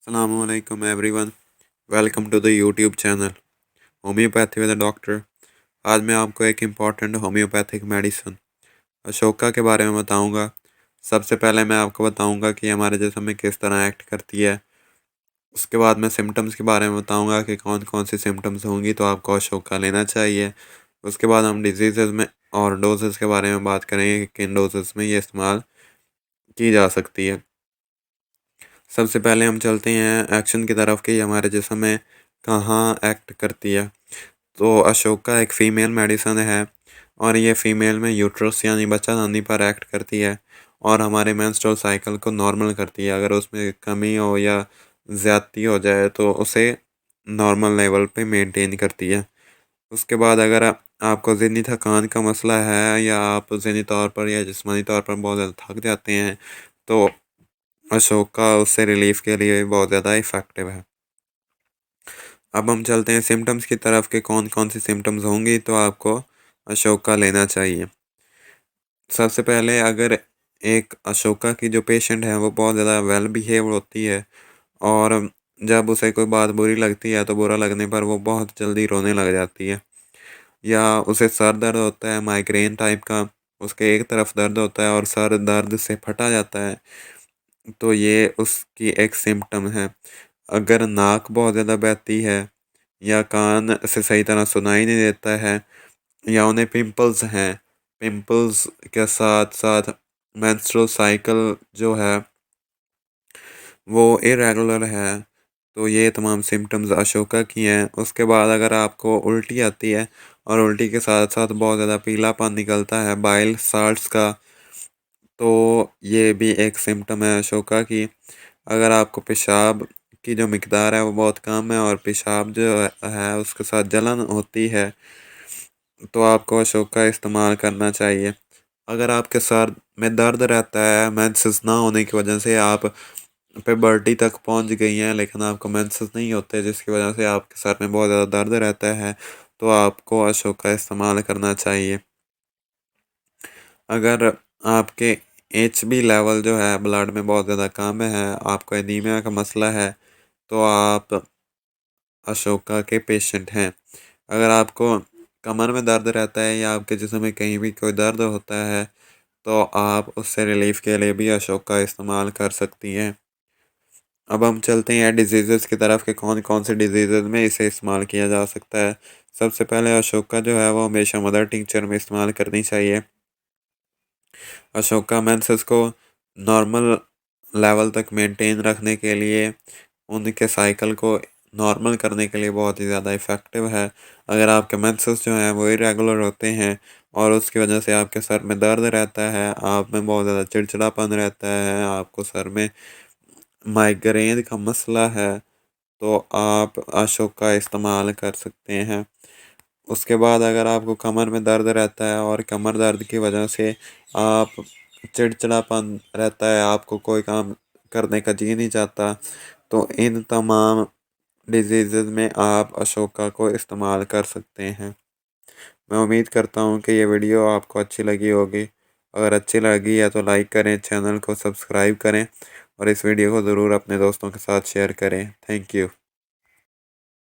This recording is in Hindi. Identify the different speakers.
Speaker 1: Assalamualaikum everyone. Welcome to the YouTube channel homeopathy with doctor. आज मैं आपको एक इम्पॉर्टेंट होम्योपैथिक मेडिसिन अशोका के बारे में बताऊंगा। सबसे पहले मैं आपको बताऊंगा कि हमारे जिस्म में किस तरह एक्ट करती है। उसके बाद मैं सिम्टम्स के बारे में बताऊंगा कि कौन कौन सी सिम्टम्स होंगी तो आपको अशोका लेना चाहिए। उसके बाद हम डिजीज़ में और डोजेज़ के बारे में बात करेंगे कि किन डोजेज़ में ये इस्तेमाल की जा सकती है। सबसे पहले हम चलते हैं एक्शन की तरफ कि हमारे जिस्म में कहाँ एक्ट करती है। तो अशोका एक फ़ीमेल मेडिसिन है और ये फ़ीमेल में यूट्रस यानी बच्चादानी पर एक्ट करती है और हमारे मेंस्ट्रुअल साइकिल को नॉर्मल करती है। अगर उसमें कमी हो या ज़्यादती हो जाए तो उसे नॉर्मल लेवल पे मेंटेन करती है। उसके बाद अगर आपको ज़हनी थकान का मसला है या आप ज़हनी तौर पर या जिस्मानी तौर पर बहुत ज़्यादा थक जाते हैं तो अशोका उससे रिलीफ़ के लिए बहुत ज़्यादा इफ़ेक्टिव है। अब हम चलते हैं सिम्टम्स की तरफ कि कौन कौन सी सिम्टम्स होंगी तो आपको अशोका लेना चाहिए। सबसे पहले अगर एक अशोका की जो पेशेंट है वो बहुत ज़्यादा वेल बिहेव्ड होती है और जब उसे कोई बात बुरी लगती है तो बुरा लगने पर वो बहुत जल्दी रोने लग जाती है या उसे सर दर्द होता है माइग्रेन टाइप का, उसके एक तरफ दर्द होता है और सर दर्द से फटा जाता है, तो ये उसकी एक सिम्पटम है। अगर नाक बहुत ज़्यादा बहती है या कान से सही तरह सुनाई नहीं देता है या उन्हें पिंपल्स हैं, पिंपल्स के साथ साथ मेंस्ट्रुअल साइकिल जो है वो इरेगुलर है, तो ये तमाम सिम्पटम्स अशोका की हैं। उसके बाद अगर आपको उल्टी आती है और उल्टी के साथ साथ बहुत ज़्यादा पीलापन निकलता है बाइल साल्ट्स का, तो ये भी एक सिम्पटम है अशोका की। अगर आपको पेशाब की जो मिकदार है वो बहुत कम है और पेशाब जो है उसके साथ जलन होती है तो आपको अशोका इस्तेमाल करना चाहिए। अगर आपके सर में दर्द रहता है मेंसेस ना होने की वजह से आप प्यूबर्टी तक पहुंच गई हैं लेकिन आपको मेंसेस नहीं होते जिसकी वजह से आपके सर में बहुत ज़्यादा दर्द रहता है तो आपको अशोका इस्तेमाल करना चाहिए। अगर आपके एचबी लेवल जो है ब्लड में बहुत ज़्यादा कम है, आपको एनीमिया का मसला है, तो आप अशोका के पेशेंट हैं। अगर आपको कमर में दर्द रहता है या आपके जिस्म में कहीं भी कोई दर्द होता है तो आप उससे रिलीफ़ के लिए भी अशोका इस्तेमाल कर सकती हैं। अब हम चलते हैं डिजीज़ेज़ की तरफ कि कौन कौन से डिजीज़ेज़ में इसे इस्तेमाल किया जा सकता है। सबसे पहले अशोका जो है वो हमेशा मदर टिंचर में इस्तेमाल करनी चाहिए। अशोका मेंसेस को नॉर्मल लेवल तक मेंटेन रखने के लिए, उनके साइकिल को नॉर्मल करने के लिए बहुत ही ज़्यादा इफ़ेक्टिव है। अगर आपके मेंसेस जो हैं वो इरेगुलर होते हैं और उसकी वजह से आपके सर में दर्द रहता है, आप में बहुत ज़्यादा चिड़चिड़ापन रहता है, आपको सर में माइग्रेन का मसला है, तो आप अशोका इस्तेमाल कर सकते हैं। उसके बाद अगर आपको कमर में दर्द रहता है और कमर दर्द की वजह से आप चिड़चिड़ापन रहता है, आपको कोई काम करने का जी नहीं चाहता, तो इन तमाम डिजीज़ेज़ में आप अशोका को इस्तेमाल कर सकते हैं। मैं उम्मीद करता हूँ कि ये वीडियो आपको अच्छी लगी होगी। अगर अच्छी लगी है तो लाइक करें, चैनल को सब्सक्राइब करें और इस वीडियो को ज़रूर अपने दोस्तों के साथ शेयर करें। Thank you.